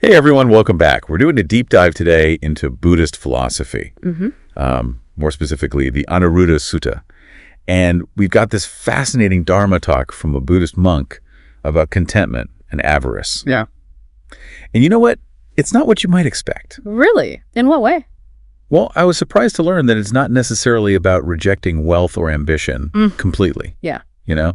Hey everyone, welcome back. We're doing a deep dive today into Buddhist philosophy, more specifically the Anuruddha Sutta. And we've got this fascinating Dharma talk from a Buddhist monk about contentment and avarice. Yeah. And you know what? It's not what you might expect. Really? In what way? Well, I was surprised to learn that it's not necessarily about rejecting wealth or ambition completely. Yeah. You know?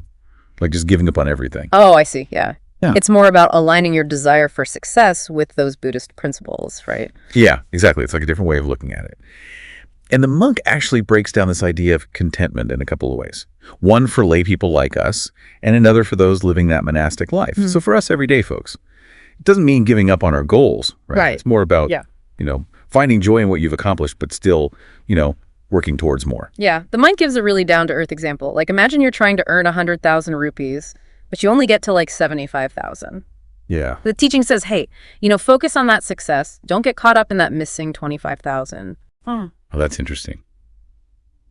Like just giving up on everything. Oh, I see. Yeah. Yeah. It's more about aligning your desire for success with those Buddhist principles, right? Yeah, exactly. It's like a different way of looking at it. And the monk actually breaks down this idea of contentment in a couple of ways. One for lay people like us, and another for those living that monastic life. So for us everyday folks, it doesn't mean giving up on our goals, right? Right. It's more about, finding joy in what you've accomplished, but still, working towards more. Yeah. The monk gives a really down-to-earth example. Like, imagine you're trying to earn 100,000 rupees, but you only get to like 75,000. Yeah. The teaching says, hey, focus on that success. Don't get caught up in that missing 25,000. Oh, that's interesting.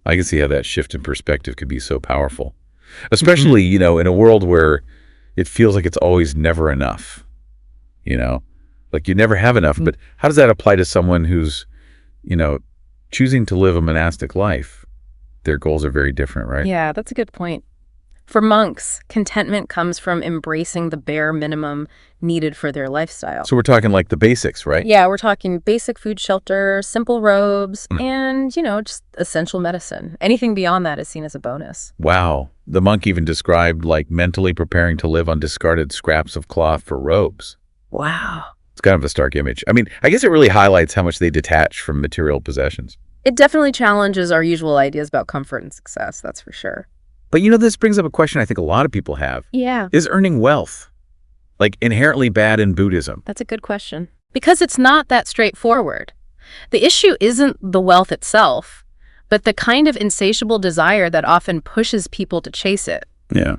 I can see how that shift in perspective could be so powerful, especially, in a world where it feels like it's always never enough, like you never have enough. But how does that apply to someone who's, choosing to live a monastic life? Their goals are very different, right? Yeah, that's a good point. For monks, contentment comes from embracing the bare minimum needed for their lifestyle. So we're talking like the basics, right? Yeah, we're talking basic food, shelter, simple robes, and, just essential medicine. Anything beyond that is seen as a bonus. Wow. The monk even described like mentally preparing to live on discarded scraps of cloth for robes. Wow. It's kind of a stark image. I mean, I guess it really highlights how much they detach from material possessions. It definitely challenges our usual ideas about comfort and success, that's for sure. But this brings up a question I think a lot of people have. Yeah. Is earning wealth like inherently bad in Buddhism? That's a good question. Because it's not that straightforward. The issue isn't the wealth itself, but the kind of insatiable desire that often pushes people to chase it. Yeah.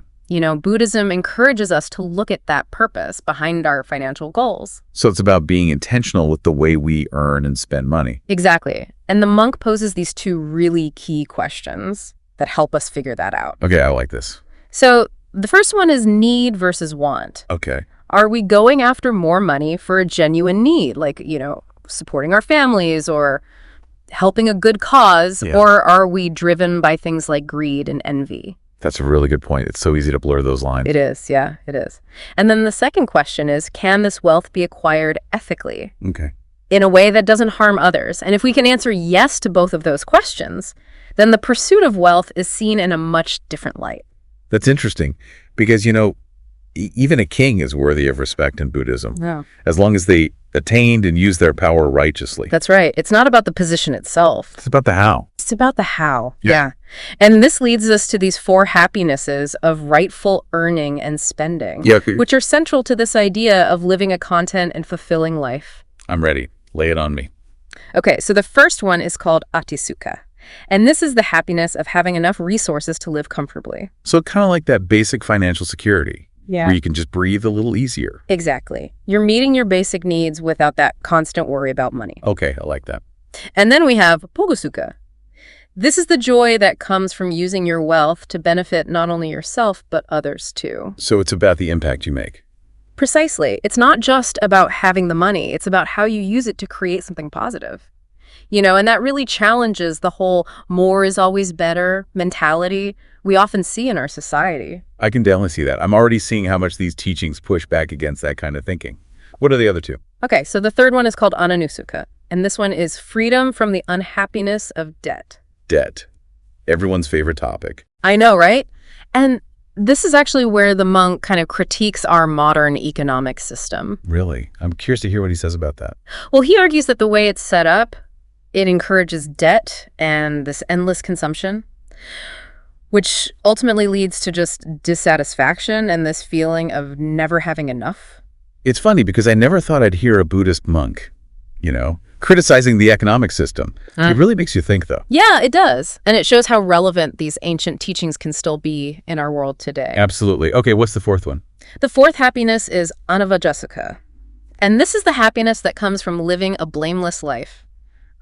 Buddhism encourages us to look at that purpose behind our financial goals. So it's about being intentional with the way we earn and spend money. Exactly. And the monk poses these two really key questions that help us figure that out. Okay, I like this. So the first one is need versus want. Okay. Are we going after more money for a genuine need, like, supporting our families or helping a good cause, or are we driven by things like greed and envy? That's a really good point. It's so easy to blur those lines. It is, yeah, it is. And then the second question is, can this wealth be acquired ethically? Okay. In a way that doesn't harm others? And if we can answer yes to both of those questions, then the pursuit of wealth is seen in a much different light. That's interesting because, even a king is worthy of respect in Buddhism, as long as they attained and used their power righteously. That's right. It's not about the position itself. It's about the how. It's about the how. Yeah. And this leads us to these four happinesses of rightful earning and spending, which are central to this idea of living a content and fulfilling life. I'm ready. Lay it on me. Okay, so the first one is called atisukha. And this is the happiness of having enough resources to live comfortably. So kind of like that basic financial security. Yeah. Where you can just breathe a little easier. Exactly. You're meeting your basic needs without that constant worry about money. Okay, I like that. And then we have pogosukha. This is the joy that comes from using your wealth to benefit not only yourself, but others too. So it's about the impact you make. Precisely. It's not just about having the money. It's about how you use it to create something positive. And that really challenges the whole more is always better mentality we often see in our society. I can definitely see that. I'm already seeing how much these teachings push back against that kind of thinking. What are the other two? Okay, so the third one is called ananusukha, and this one is freedom from the unhappiness of debt. Debt. Everyone's favorite topic. I know, right? And this is actually where the monk kind of critiques our modern economic system. Really? I'm curious to hear what he says about that. Well, he argues that the way it's set up, it encourages debt and this endless consumption, which ultimately leads to just dissatisfaction and this feeling of never having enough. It's funny because I never thought I'd hear a Buddhist monk, criticizing the economic system. It really makes you think, though. Yeah, it does. And it shows how relevant these ancient teachings can still be in our world today. Absolutely. Okay, what's the fourth one? The fourth happiness is anavajasukha. And this is the happiness that comes from living a blameless life.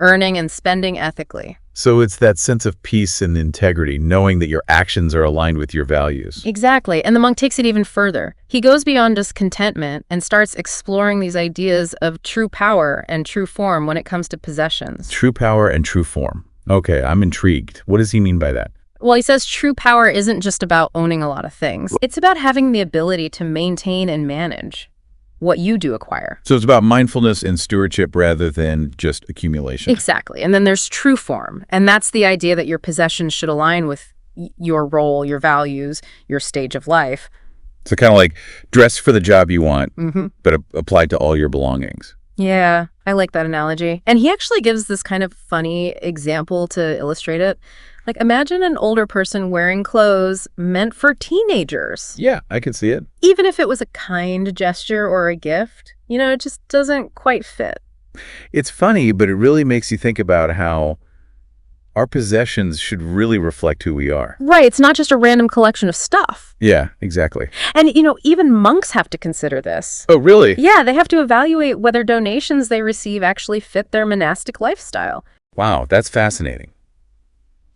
earning and spending ethically. So it's that sense of peace and integrity, knowing that your actions are aligned with your values. Exactly. And the monk takes it even further. He goes beyond just contentment and starts exploring these ideas of true power and true form when it comes to possessions. True power and true form. Okay, I'm intrigued. What does he mean by that? Well, he says true power isn't just about owning a lot of things. It's about having the ability to maintain and manage what you do acquire. So it's about mindfulness and stewardship rather than just accumulation. Exactly. And then there's true form. And that's the idea that your possessions should align with your role, your values, your stage of life. So kind of like dress for the job you want, Mm-hmm. but applied to all your belongings. Yeah, I like that analogy. And he actually gives this kind of funny example to illustrate it. Like, imagine an older person wearing clothes meant for teenagers. Yeah, I can see it. Even if it was a kind gesture or a gift, it just doesn't quite fit. It's funny, but it really makes you think about how our possessions should really reflect who we are. Right, it's not just a random collection of stuff. Yeah, exactly. And, even monks have to consider this. Oh, really? Yeah, they have to evaluate whether donations they receive actually fit their monastic lifestyle. Wow, that's fascinating.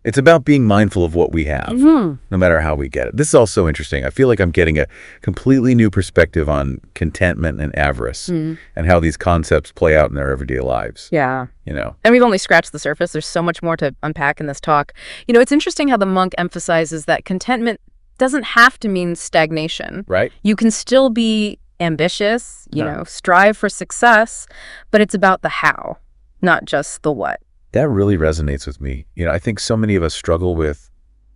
It's about being mindful of what we have, no matter how we get it. This is also interesting. I feel like I'm getting a completely new perspective on contentment and avarice and how these concepts play out in our everyday lives. Yeah. And we've only scratched the surface. There's so much more to unpack in this talk. It's interesting how the monk emphasizes that contentment doesn't have to mean stagnation. Right? You can still be ambitious, strive for success, but it's about the how, not just the what. That really resonates with me. I think so many of us struggle with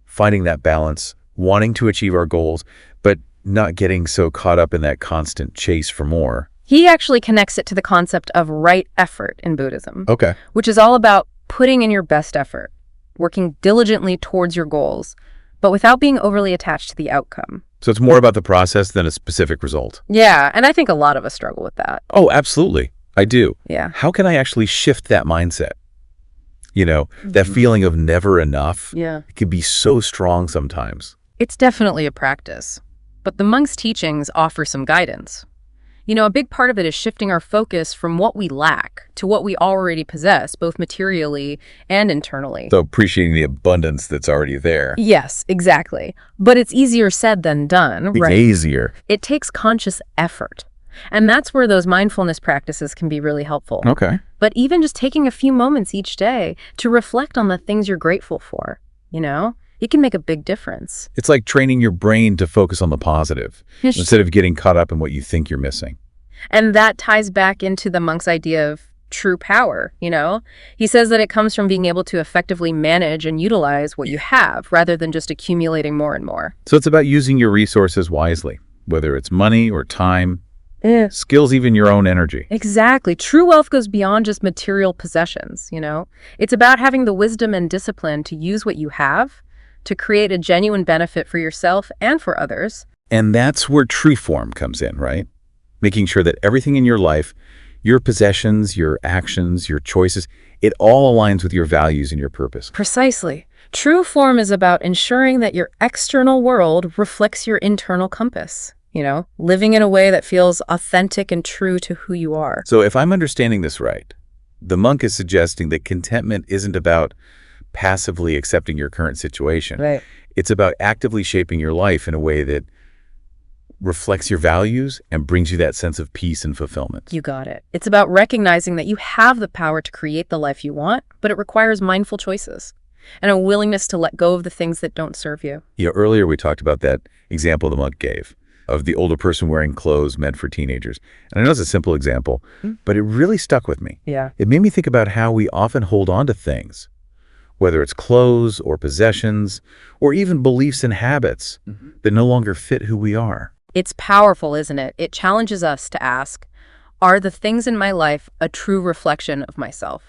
finding that balance, wanting to achieve our goals, but not getting so caught up in that constant chase for more. He actually connects it to the concept of right effort in Buddhism. Okay. Which is all about putting in your best effort, working diligently towards your goals, but without being overly attached to the outcome. So it's more about the process than a specific result. Yeah, and I think a lot of us struggle with that. Oh, absolutely. I do. Yeah. How can I actually shift that mindset? That feeling of never enough. Yeah. It can be so strong sometimes. It's definitely a practice, but the monk's teachings offer some guidance. A big part of it is shifting our focus from what we lack to what we already possess, both materially and internally. So appreciating the abundance that's already there. Yes, exactly. But it's easier said than done, right? Easier. It takes conscious effort. And that's where those mindfulness practices can be really helpful. Okay. But even just taking a few moments each day to reflect on the things you're grateful for, it can make a big difference. It's like training your brain to focus on the positive instead of getting caught up in what you think you're missing. And that ties back into the monk's idea of true power, He says that it comes from being able to effectively manage and utilize what you have rather than just accumulating more and more. So it's about using your resources wisely, whether it's money or time, skills, even your own energy. Exactly. True wealth goes beyond just material possessions, It's about having the wisdom and discipline to use what you have to create a genuine benefit for yourself and for others. And that's where true form comes in, right? Making sure that everything in your life, your possessions, your actions, your choices, it all aligns with your values and your purpose. Precisely. True form is about ensuring that your external world reflects your internal compass. Living in a way that feels authentic and true to who you are. So if I'm understanding this right, the monk is suggesting that contentment isn't about passively accepting your current situation. Right. It's about actively shaping your life in a way that reflects your values and brings you that sense of peace and fulfillment. You got it. It's about recognizing that you have the power to create the life you want, but it requires mindful choices and a willingness to let go of the things that don't serve you. Earlier we talked about that example the monk gave of the older person wearing clothes meant for teenagers. And I know it's a simple example, but it really stuck with me. Yeah. It made me think about how we often hold on to things, whether it's clothes or possessions or even beliefs and habits that no longer fit who we are. It's powerful, isn't it? It challenges us to ask, are the things in my life a true reflection of myself?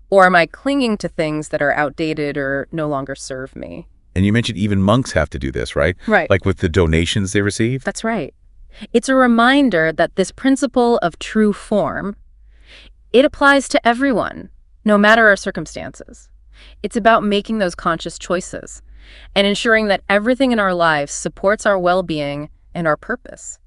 Or am I clinging to things that are outdated or no longer serve me? And you mentioned even monks have to do this, right? Right. Like with the donations they receive? That's right. It's a reminder that this principle of true form, it applies to everyone, no matter our circumstances. It's about making those conscious choices and ensuring that everything in our lives supports our well-being and our purpose.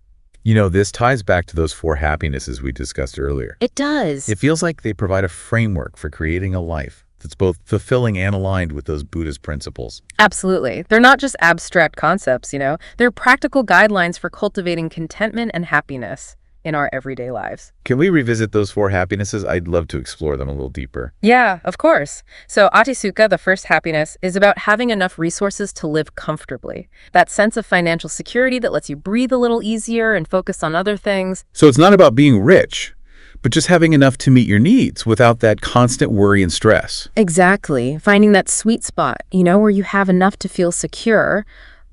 This ties back to those four happinesses we discussed earlier. It does. It feels like they provide a framework for creating a life that's both fulfilling and aligned with those Buddhist principles. Absolutely. They're not just abstract concepts, They're practical guidelines for cultivating contentment and happiness in our everyday lives. Can we revisit those four happinesses? I'd love to explore them a little deeper. Yeah, of course. So Atisukha, the first happiness, is about having enough resources to live comfortably. That sense of financial security that lets you breathe a little easier and focus on other things. So it's not about being rich, but just having enough to meet your needs without that constant worry and stress. Exactly. Finding that sweet spot, where you have enough to feel secure,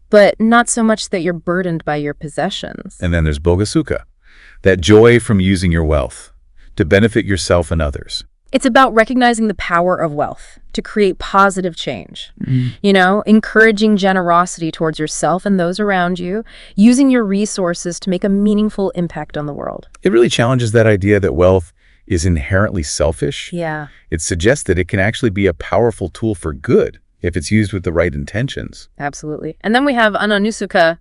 but not so much that you're burdened by your possessions. And then there's Bogasukha, that joy from using your wealth to benefit yourself and others. It's about recognizing the power of wealth to create positive change, encouraging generosity towards yourself and those around you, using your resources to make a meaningful impact on the world. It really challenges that idea that wealth is inherently selfish. Yeah. It suggests that it can actually be a powerful tool for good if it's used with the right intentions. Absolutely. And then we have Ananusukha,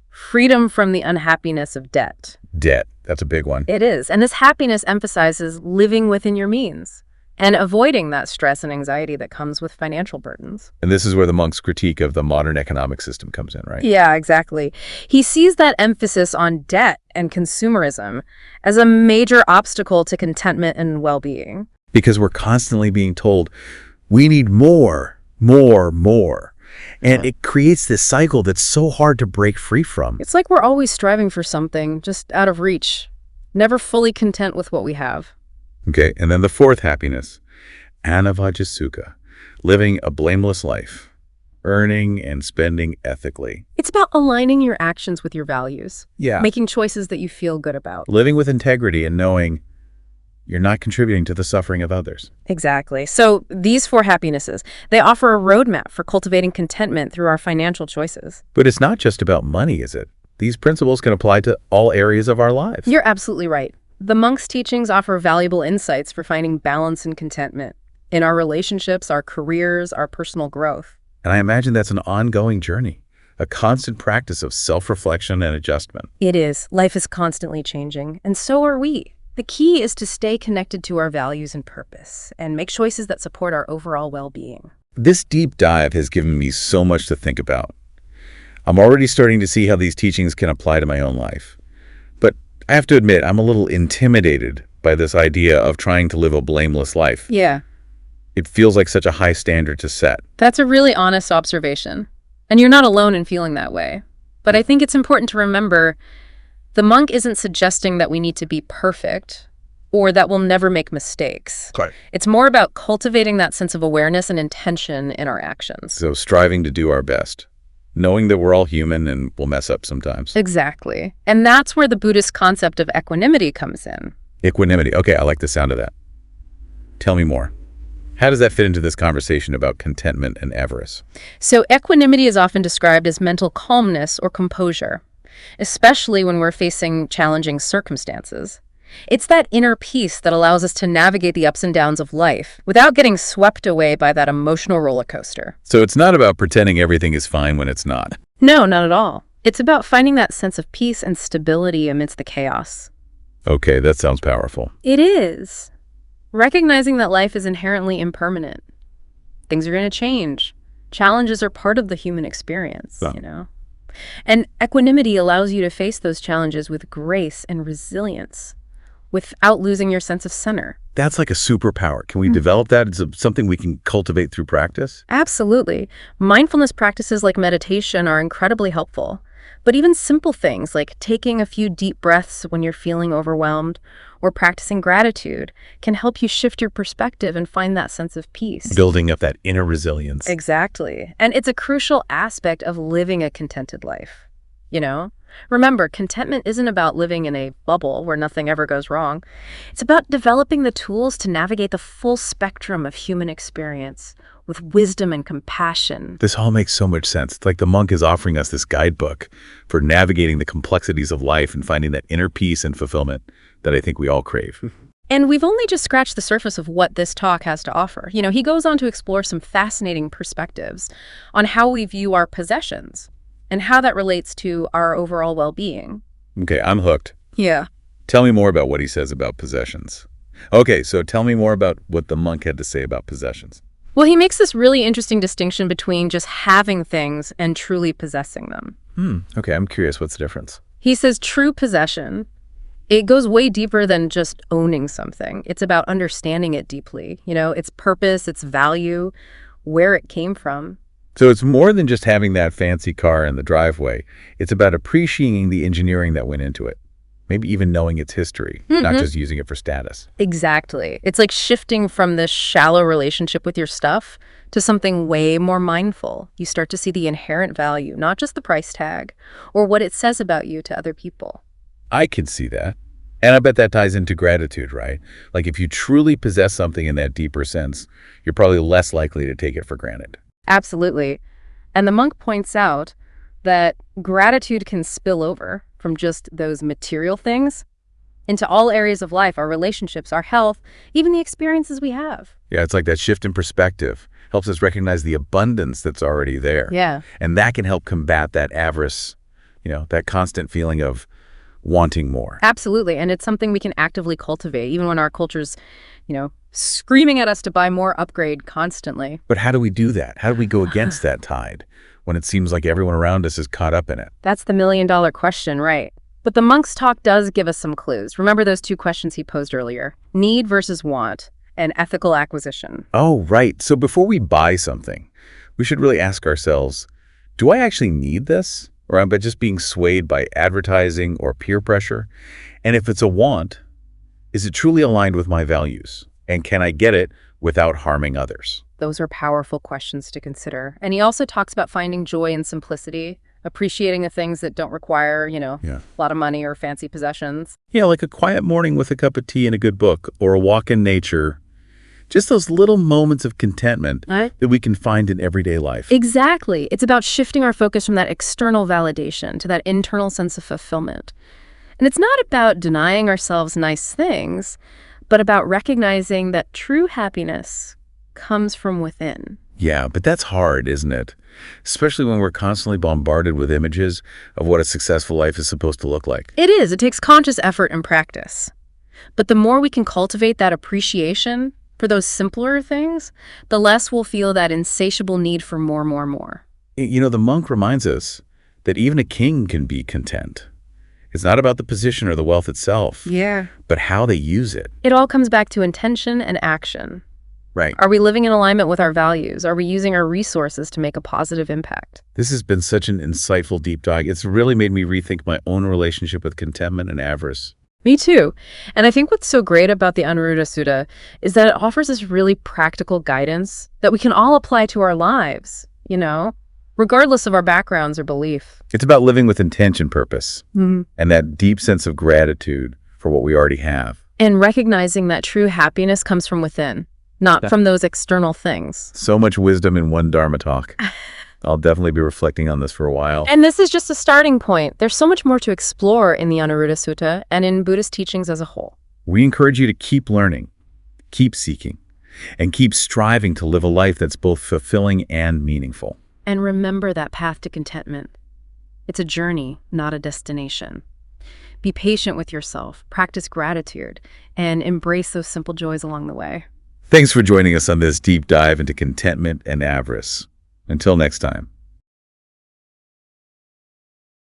freedom from the unhappiness of debt. Debt. That's a big one. It is. And this happiness emphasizes living within your means and avoiding that stress and anxiety that comes with financial burdens. And this is where the monk's critique of the modern economic system comes in, right? Yeah, exactly. He sees that emphasis on debt and consumerism as a major obstacle to contentment and well-being. Because we're constantly being told, we need more, more, more. And it creates this cycle that's so hard to break free from. It's like we're always striving for something just out of reach, never fully content with what we have. Okay, and then the fourth happiness, Anavajasukha, living a blameless life, earning and spending ethically. It's about aligning your actions with your values. Yeah. Making choices that you feel good about. Living with integrity and knowing you're not contributing to the suffering of others. Exactly. So these four happinesses, they offer a roadmap for cultivating contentment through our financial choices. But it's not just about money, is it? These principles can apply to all areas of our lives. You're absolutely right. The monk's teachings offer valuable insights for finding balance and contentment in our relationships, our careers, our personal growth. And I imagine that's an ongoing journey, a constant practice of self-reflection and adjustment. It is. Life is constantly changing, and so are we. The key is to stay connected to our values and purpose and make choices that support our overall well-being. This deep dive has given me so much to think about. I'm already starting to see how these teachings can apply to my own life. But I have to admit, I'm a little intimidated by this idea of trying to live a blameless life. Yeah. It feels like such a high standard to set. That's a really honest observation. And you're not alone in feeling that way. But I think it's important to remember the monk isn't suggesting that we need to be perfect or that we'll never make mistakes. Right. It's more about cultivating that sense of awareness and intention in our actions. So striving to do our best, knowing that we're all human and we'll mess up sometimes. Exactly. And that's where the Buddhist concept of equanimity comes in. Equanimity. Okay, I like the sound of that. Tell me more. How does that fit into this conversation about contentment and avarice? So equanimity is often described as mental calmness or composure, especially when we're facing challenging circumstances. It's that inner peace that allows us to navigate the ups and downs of life without getting swept away by that emotional roller coaster. So it's not about pretending everything is fine when it's not. No, not at all. It's about finding that sense of peace and stability amidst the chaos. Okay, that sounds powerful. It is. Recognizing that life is inherently impermanent. Things are going to change. Challenges are part of the human experience, And equanimity allows you to face those challenges with grace and resilience without losing your sense of center. That's like a superpower. Can we develop that? Is it something we can cultivate through practice? Absolutely. Mindfulness practices like meditation are incredibly helpful. But even simple things like taking a few deep breaths when you're feeling overwhelmed or practicing gratitude can help you shift your perspective and find that sense of peace. Building up that inner resilience. Exactly. And it's a crucial aspect of living a contented life. Remember, contentment isn't about living in a bubble where nothing ever goes wrong. It's about developing the tools to navigate the full spectrum of human experience with wisdom and compassion. This all makes so much sense. It's like the monk is offering us this guidebook for navigating the complexities of life and finding that inner peace and fulfillment that I think we all crave. And we've only just scratched the surface of what this talk has to offer. He goes on to explore some fascinating perspectives on how we view our possessions and how that relates to our overall well-being. Okay, I'm hooked. Yeah. Tell me more about what he says about possessions. Okay, so tell me more about what the monk had to say about possessions. Well, he makes this really interesting distinction between just having things and truly possessing them. Okay, I'm curious. What's the difference? He says true possession, it goes way deeper than just owning something. It's about understanding it deeply, its purpose, its value, where it came from. So it's more than just having that fancy car in the driveway. It's about appreciating the engineering that went into it. Maybe even knowing its history, not just using it for status. Exactly. It's like shifting from this shallow relationship with your stuff to something way more mindful. You start to see the inherent value, not just the price tag, or what it says about you to other people. I can see that. And I bet that ties into gratitude, right? Like if you truly possess something in that deeper sense, you're probably less likely to take it for granted. Absolutely. And the monk points out that gratitude can spill over from just those material things into all areas of life, our relationships, our health, even the experiences we have. Yeah, it's like that shift in perspective helps us recognize the abundance that's already there. Yeah. And that can help combat that avarice, that constant feeling of wanting more. Absolutely. And it's something we can actively cultivate, even when our culture's, screaming at us to buy more, upgrade constantly. But how do we do that? How do we go against that tide when it seems like everyone around us is caught up in it? That's the million-dollar question, right? But the monk's talk does give us some clues. Remember those two questions he posed earlier? Need versus want, and ethical acquisition. Oh, right. So before we buy something, we should really ask ourselves, do I actually need this? Or am I just being swayed by advertising or peer pressure? And if it's a want, is it truly aligned with my values? And can I get it without harming others? Those are powerful questions to consider. And he also talks about finding joy in simplicity, appreciating the things that don't require, a lot of money or fancy possessions. Yeah, like a quiet morning with a cup of tea and a good book, or a walk in nature. Just those little moments of contentment that we can find in everyday life. Exactly. It's about shifting our focus from that external validation to that internal sense of fulfillment. And it's not about denying ourselves nice things, but about recognizing that true happiness comes from within. Yeah, but that's hard, isn't it? Especially when we're constantly bombarded with images of what a successful life is supposed to look like. It is. It takes conscious effort and practice. But the more we can cultivate that appreciation for those simpler things, the less we'll feel that insatiable need for more, more, more. The monk reminds us that even a king can be content. It's not about the position or the wealth itself, but how they use it. It all comes back to intention and action. Right. Are we living in alignment with our values? Are we using our resources to make a positive impact? This has been such an insightful deep dive. It's really made me rethink my own relationship with contentment and avarice. Me too. And I think what's so great about the Anuruddha Sutta is that it offers this really practical guidance that we can all apply to our lives, regardless of our backgrounds or belief. It's about living with intention, purpose, and that deep sense of gratitude for what we already have. And recognizing that true happiness comes from within, not from those external things. So much wisdom in one Dharma talk. I'll definitely be reflecting on this for a while. And this is just a starting point. There's so much more to explore in the Anuruddha Sutta and in Buddhist teachings as a whole. We encourage you to keep learning, keep seeking, and keep striving to live a life that's both fulfilling and meaningful. And remember that path to contentment. It's a journey, not a destination. Be patient with yourself, practice gratitude, and embrace those simple joys along the way. Thanks for joining us on this deep dive into contentment and avarice. Until next time.